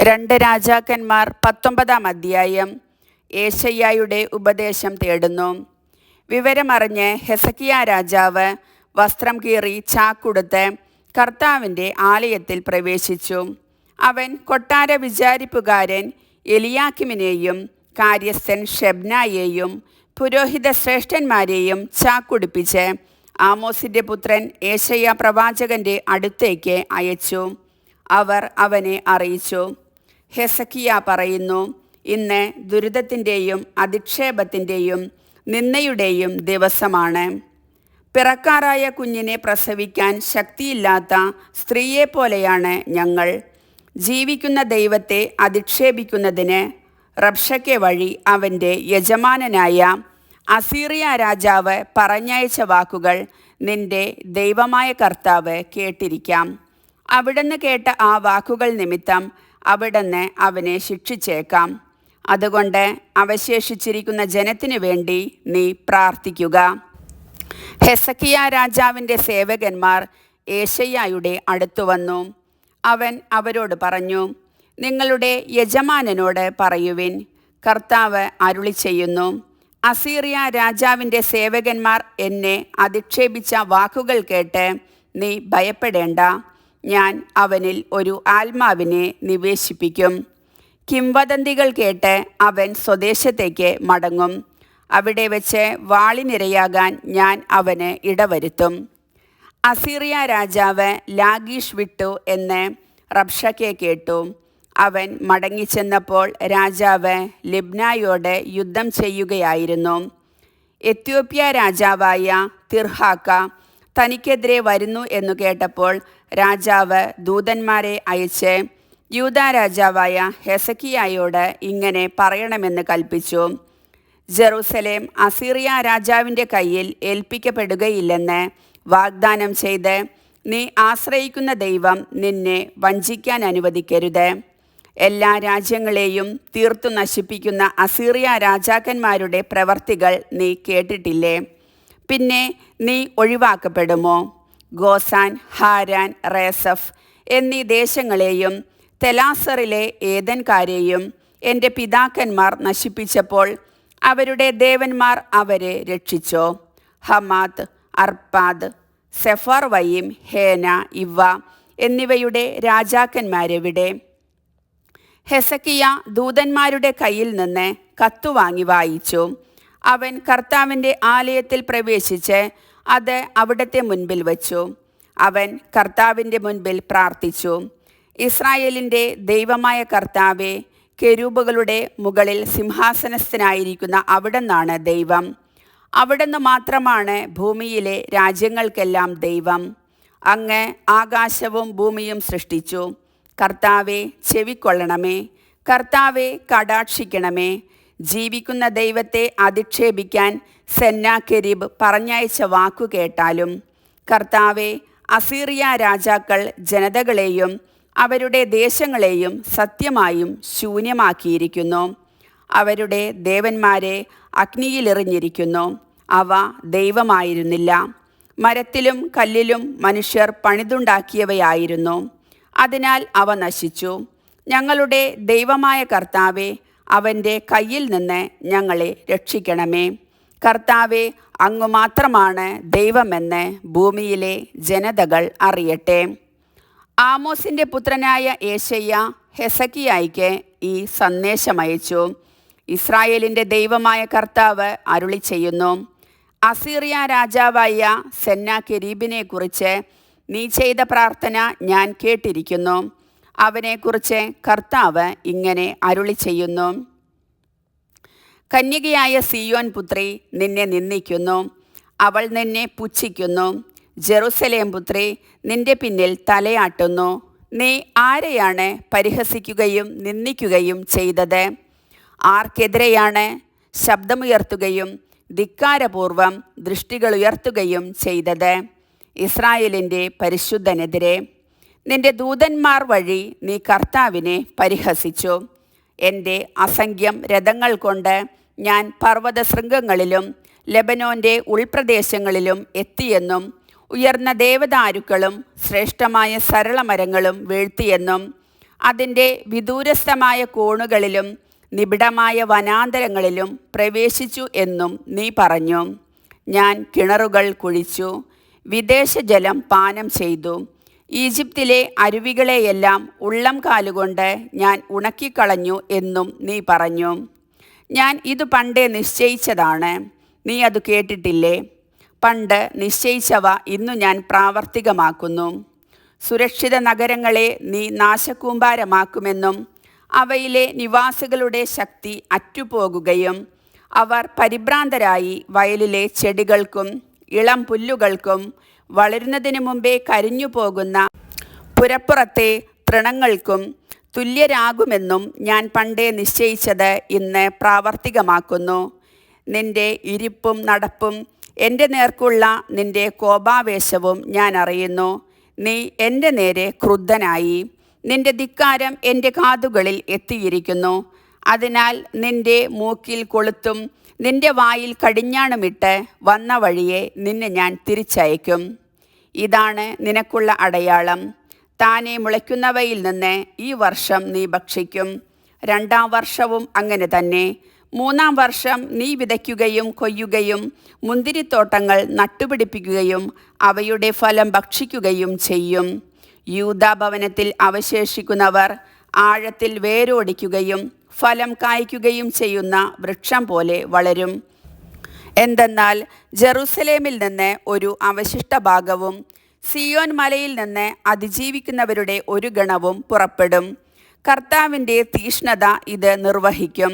രണ്ട് രാജാക്കന്മാർ 19 അധ്യായം. യേശയ്യായുടെ ഉപദേശം തേടുന്നു. വിവരമറിഞ്ഞ് ഹെസക്കിയാ രാജാവ് വസ്ത്രം കീറി ചാക്കുടുത്ത് കർത്താവിൻ്റെ ആലയത്തിൽ പ്രവേശിച്ചു. അവൻ കൊട്ടാര വിചാരിപ്പുകാരൻ എലിയാക്കിമിനെയും കാര്യസ്ഥൻ ഷെബ്നായെയും പുരോഹിത ശ്രേഷ്ഠന്മാരെയും ചാക്കുടിപ്പിച്ച് ആമോസിൻ്റെ പുത്രൻ യേശയ്യാ പ്രവാചകൻ്റെ അടുത്തേക്ക് അയച്ചു. അവർ അവനെ അറിയിച്ചു, ഹെസക്കിയാ പറയുന്നു, ഇന്ന് ദുരിതത്തിൻ്റെയും അധിക്ഷേപത്തിൻ്റെയും നിന്ദയുടെയും ദിവസമാണ്. പിറക്കാറായ കുഞ്ഞിനെ പ്രസവിക്കാൻ ശക്തിയില്ലാത്ത സ്ത്രീയെപ്പോലെയാണ് ഞങ്ങൾ. ജീവിക്കുന്ന ദൈവത്തെ അധിക്ഷേപിക്കുന്നതിന് റബ്ശക്കെ വഴി അവൻ്റെ യജമാനനായ അസീറിയ രാജാവ് പറഞ്ഞയച്ച വാക്കുകൾ നിന്റെ ദൈവമായ കർത്താവ് കേട്ടിരിക്കാം. അവിടുന്ന് കേട്ട ആ വാക്കുകൾ നിമിത്തം അവിടുന്ന് അവനെ ശിക്ഷിച്ചേക്കാം. അതുകൊണ്ട് അവശേഷിച്ചിരിക്കുന്ന ജനത്തിനു വേണ്ടി നീ പ്രാർത്ഥിക്കുക. ഹെസക്കിയാ രാജാവിൻ്റെ സേവകന്മാർ യേശയ്യായുടെ അടുത്തു വന്നു. അവൻ അവരോട് പറഞ്ഞു, നിങ്ങളുടെ യജമാനനോട് പറയുവിൻ, കർത്താവ് അരുളി ചെയ്യുന്നു, അസീറിയ രാജാവിൻ്റെ സേവകന്മാർ എന്നെ അധിക്ഷേപിച്ച വാക്കുകൾ കേട്ട് നീ ഭയപ്പെടേണ്ട. ഞാൻ അവനിൽ ഒരു ആത്മാവിനെ നിവേശിപ്പിക്കും. കിംവദന്തികൾ കേട്ട് അവൻ സ്വദേശത്തേക്ക് മടങ്ങും. അവിടെ വെച്ച് വാളിനിരയാകാൻ ഞാൻ അവന് ഇടവരുത്തും. അസീറിയ രാജാവ് ലാഗീഷ് വിട്ടു എന്ന് റബ്ശക്കെ കേട്ടു. അവൻ മടങ്ങിച്ചെന്നപ്പോൾ രാജാവ് ലിബ്നായോട് യുദ്ധം ചെയ്യുകയായിരുന്നു. എത്യോപ്യ രാജാവായ തിർഹാക്ക തനിക്കെതിരെ വരുന്നു എന്നു കേട്ടപ്പോൾ രാജാവ് ദൂതന്മാരെ അയച്ച് യൂദാ രാജാവായ ഹെസക്കിയായോട് ഇങ്ങനെ പറയണമെന്ന് കൽപ്പിച്ചു, ജെറുസലേം അസീറിയ രാജാവിൻ്റെ കയ്യിൽ ഏൽപ്പിക്കപ്പെടുകയില്ലെന്ന് വാഗ്ദാനം ചെയ്ത് നീ ആശ്രയിക്കുന്ന ദൈവം നിന്നെ വഞ്ചിക്കാൻ അനുവദിക്കരുത്. എല്ലാ രാജ്യങ്ങളെയും തീർത്തു നശിപ്പിക്കുന്ന അസീറിയ രാജാക്കന്മാരുടെ പ്രവർത്തികൾ നീ കേട്ടിട്ടില്ലേ? പിന്നെ നീ ഒഴിവാക്കപ്പെടുമോ? ഗോസാൻ, ഹാരാൻ, റേസഫ് എന്നീ ദേശങ്ങളെയും തെലാസറിലെ ഏദൻകാരെയും എൻ്റെ പിതാക്കന്മാർ നശിപ്പിച്ചപ്പോൾ അവരുടെ ദേവന്മാർ അവരെ രക്ഷിച്ചോ? ഹമാത്ത്, അർപ്പാദ്, സെഫർവയീം, ഹേന, ഇവ എന്നിവയുടെ രാജാക്കന്മാരെവിടെ? ഹെസക്കിയ ദൂതന്മാരുടെ കയ്യിൽ നിന്ന് കത്തുവാങ്ങി വായിച്ചു. അവൻ കർത്താവിൻ്റെ ആലയത്തിൽ പ്രവേശിച്ച് അത് അവിടുത്തെ മുൻപിൽ വച്ചു. അവൻ കർത്താവിൻ്റെ മുൻപിൽ പ്രാർത്ഥിച്ചു, ഇസ്രായേലിൻ്റെ ദൈവമായ കർത്താവേ, കെരൂബുകളുടെ മുകളിൽ സിംഹാസനസ്ഥനായിരിക്കുന്ന അവിടുന്നാണ് ദൈവം. അവിടുന്ന് മാത്രമാണ് ഭൂമിയിലെ രാജ്യങ്ങൾക്കെല്ലാം ദൈവം. അങ്ങ് ആകാശവും ഭൂമിയും സൃഷ്ടിച്ചു. കർത്താവെ ചെവിക്കൊള്ളണമേ, കർത്താവെ കടാക്ഷിക്കണമേ. ജീവിക്കുന്ന ദൈവത്തെ അധിക്ഷേപിക്കാൻ സെന്നാകെരീബ് പറഞ്ഞയച്ച വാക്കു കേട്ടാലും. കർത്താവെ, അസീറിയ രാജാക്കൾ ജനതകളെയും അവരുടെ ദേശങ്ങളെയും സത്യമായും ശൂന്യമാക്കിയിരിക്കുന്നു. അവരുടെ ദേവന്മാരെ അഗ്നിയിലെറിഞ്ഞിരിക്കുന്നു. അവ ദൈവമായിരുന്നില്ല, മരത്തിലും കല്ലിലും മനുഷ്യർ പണിതുണ്ടാക്കിയവയായിരുന്നു. അതിനാൽ അവ നശിച്ചു. ഞങ്ങളുടെ ദൈവമായ കർത്താവെ, അവൻ്റെ കയ്യിൽ നിന്ന് ഞങ്ങളെ രക്ഷിക്കണമേ. കർത്താവെ, അങ്ങു മാത്രമാണ് ദൈവമെന്ന് ഭൂമിയിലെ ജനതകൾ അറിയട്ടെ. ആമോസിൻ്റെ പുത്രനായ യേശയ്യാ ഹെസക്കിയായ്ക്ക് ഈ സന്ദേശമയച്ചു. ഇസ്രായേലിൻ്റെ ദൈവമായ കർത്താവ് അരുളി ചെയ്യുന്നു, അസീറിയ രാജാവായ സെന്നാകെരീബിനെ കുറിച്ച് നീ ചെയ്ത പ്രാർത്ഥന ഞാൻ കേട്ടിരിക്കുന്നു. അവനെക്കുറിച്ച് കർത്താവ് ഇങ്ങനെ അരുളി ചെയ്യുന്നു, കന്യകയായ സിയോൻ പുത്രി നിന്നെ നിന്ദിക്കുന്നു, അവൾ നിന്നെ പുച്ഛിക്കുന്നു. ജെറുസലേം പുത്രി നിന്റെ പിന്നിൽ തലയാട്ടുന്നു. നീ ആരെയാണ് പരിഹസിക്കുകയും നിന്ദിക്കുകയും ചെയ്തത്? ആർക്കെതിരെയാണ് ശബ്ദമുയർത്തുകയും ധിക്കാരപൂർവം ദൃഷ്ടികളുയർത്തുകയും ചെയ്തത്? ഇസ്രായേലിൻ്റെ പരിശുദ്ധനെതിരെ. നിന്റെ ദൂതന്മാർ വഴി നീ കർത്താവിനെ പരിഹസിച്ചു. എൻ്റെ അസംഖ്യം രഥങ്ങൾ കൊണ്ട് ഞാൻ പർവ്വതശൃംഗങ്ങളിലും ലെബനോൻ്റെ ഉൾപ്രദേശങ്ങളിലും എത്തിയെന്നും ഉയർന്ന ദേവദാരുക്കളും ശ്രേഷ്ഠമായ സരളമരങ്ങളും വീഴ്ത്തിയെന്നും അതിൻ്റെ വിദൂരസ്ഥമായ കോണുകളിലും നിബിഡമായ വനാന്തരങ്ങളിലും പ്രവേശിച്ചു എന്നും നീ പറഞ്ഞു. ഞാൻ കിണറുകൾ കുഴിച്ചു, വിദേശജലം പാനം ചെയ്തു. ഈജിപ്തിലെ അരുവികളെയെല്ലാം ഉള്ളം കാലുകൊണ്ട് ഞാൻ ഉണക്കിക്കളഞ്ഞു എന്നും നീ പറഞ്ഞു. ഞാൻ ഇത് പണ്ടേ നിശ്ചയിച്ചതാണ്, നീ അത് കേട്ടിട്ടില്ലേ? പണ്ട് നിശ്ചയിച്ചവ ഇന്നു ഞാൻ പ്രാവർത്തികമാക്കുന്നു. സുരക്ഷിത നഗരങ്ങളെ നീ നാശകൂമ്പാരമാക്കുമെന്നും അവയിലെ നിവാസികളുടെ ശക്തി അറ്റുപോകുകയും അവർ പരിഭ്രാന്തരായി വയലിലെ ചെടികൾക്കും ഇളം പുല്ലുകൾക്കും വളരുന്നതിന് മുമ്പേ കരിഞ്ഞു പോകുന്ന പുരപ്പുറത്തെ തൃണങ്ങൾക്കും തുല്യരാകുമെന്നും ഞാൻ പണ്ടേ നിശ്ചയിച്ചത് ഇന്ന് പ്രാവർത്തികമാക്കുന്നു. നിന്റെ ഇരിപ്പും നടപ്പും എൻ്റെ നേർക്കുള്ള നിന്റെ കോപാവേശവും ഞാൻ അറിയുന്നു. നീ എൻ്റെ നേരെ ക്രുദ്ധനായി, നിന്റെ ധിക്കാരം എൻ്റെ കാതുകളിൽ എത്തിയിരിക്കുന്നു. അതിനാൽ നിന്റെ മൂക്കിൽ കൊളുത്തും നിന്റെ വായിൽ കടിഞ്ഞാണുമിട്ട് വന്ന വഴിയെ നിന്നെ ഞാൻ തിരിച്ചയക്കും. ഇതാണ് നിനക്കുള്ള അടയാളം. താനെ മുളയ്ക്കുന്നവയിൽ നിന്ന് ഈ വർഷം നീ ഭക്ഷിക്കും. 2-ാം വർഷവും അങ്ങനെ തന്നെ. 3-ാം വർഷം നീ വിതയ്ക്കുകയും കൊയ്യുകയും മുന്തിരിത്തോട്ടങ്ങൾ നട്ടുപിടിപ്പിക്കുകയും അവയുടെ ഫലം ഭക്ഷിക്കുകയും ചെയ്യും. യൂദാഭവനത്തിൽ അവശേഷിക്കുന്നവർ ആഴത്തിൽ വേരോടിക്കുകയും ഫലം കായ്ക്കുകയും ചെയ്യുന്ന വൃക്ഷം പോലെ വളരും. എന്തെന്നാൽ ജെറുസലേമിൽ നിന്ന് ഒരു അവശിഷ്ട ഭാഗവും സിയോൻ മലയിൽ നിന്ന് അതിജീവിക്കുന്നവരുടെ ഒരു ഗണവും പുറപ്പെടും. കർത്താവിൻ്റെ തീഷ്ണത ഇത് നിർവഹിക്കും.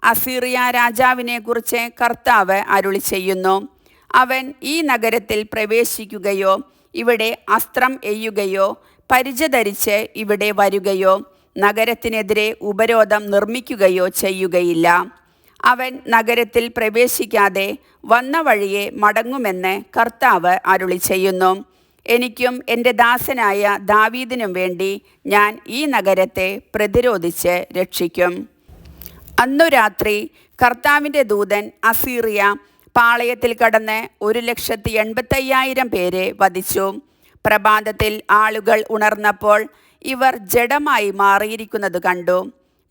അസീറിയ രാജാവിനെക്കുറിച്ച് കർത്താവ് അരുളി ചെയ്യുന്നു. അവൻ ഈ നഗരത്തിൽ പ്രവേശിക്കുകയോ ഇവിടെ അസ്ത്രം എയ്യുകയോ പരിച ധരിച്ച് ഇവിടെ വരുകയോ നഗരത്തിനെതിരെ ഉപരോധം നിർമ്മിക്കുകയോ ചെയ്യുകയില്ല. അവൻ നഗരത്തിൽ പ്രവേശിക്കാതെ വന്ന വഴിയെ മടങ്ങുമെന്ന് കർത്താവ് അരുളി ചെയ്യുന്നു. എനിക്കും എൻ്റെ ദാസനായ ദാവീദിനും വേണ്ടി ഞാൻ ഈ നഗരത്തെ പ്രതിരോധിച്ച് രക്ഷിക്കും. അന്നു രാത്രി കർത്താവിൻ്റെ ദൂതൻ അസീറിയ പാളയത്തിൽ കടന്ന് 1,85,000 പേരെ വധിച്ചു. പ്രഭാതത്തിൽ ആളുകൾ ഉണർന്നപ്പോൾ ഇവർ ജഡമായി മാറിയിരിക്കുന്നത് കണ്ടു.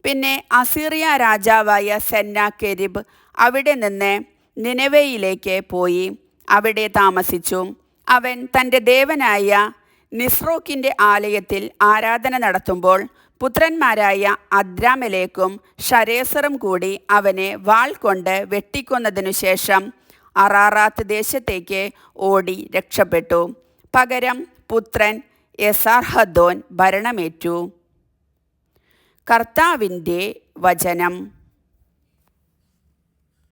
പിന്നെ അസീറിയ രാജാവായ സെന്നാകെരിബ് അവിടെ നിന്ന് നിനവയിലേക്ക് പോയി അവിടെ താമസിച്ചു. അവൻ തൻ്റെ ദേവനായ നിസ്രോക്കിൻ്റെ ആലയത്തിൽ ആരാധന നടത്തുമ്പോൾ പുത്രന്മാരായ അദ്രാമലേക്കും ഷരേസറും കൂടി അവനെ വാൾ കൊണ്ട് വെട്ടിക്കൊന്നതിനു ശേഷം അറാറാത്ത് ദേശത്തേക്ക് ഓടി രക്ഷപ്പെട്ടു. പകരം പുത്രൻ എസാർഹദ്ദോൻ ഭരണമേറ്റു. കർത്താവിൻ്റെ വചനം.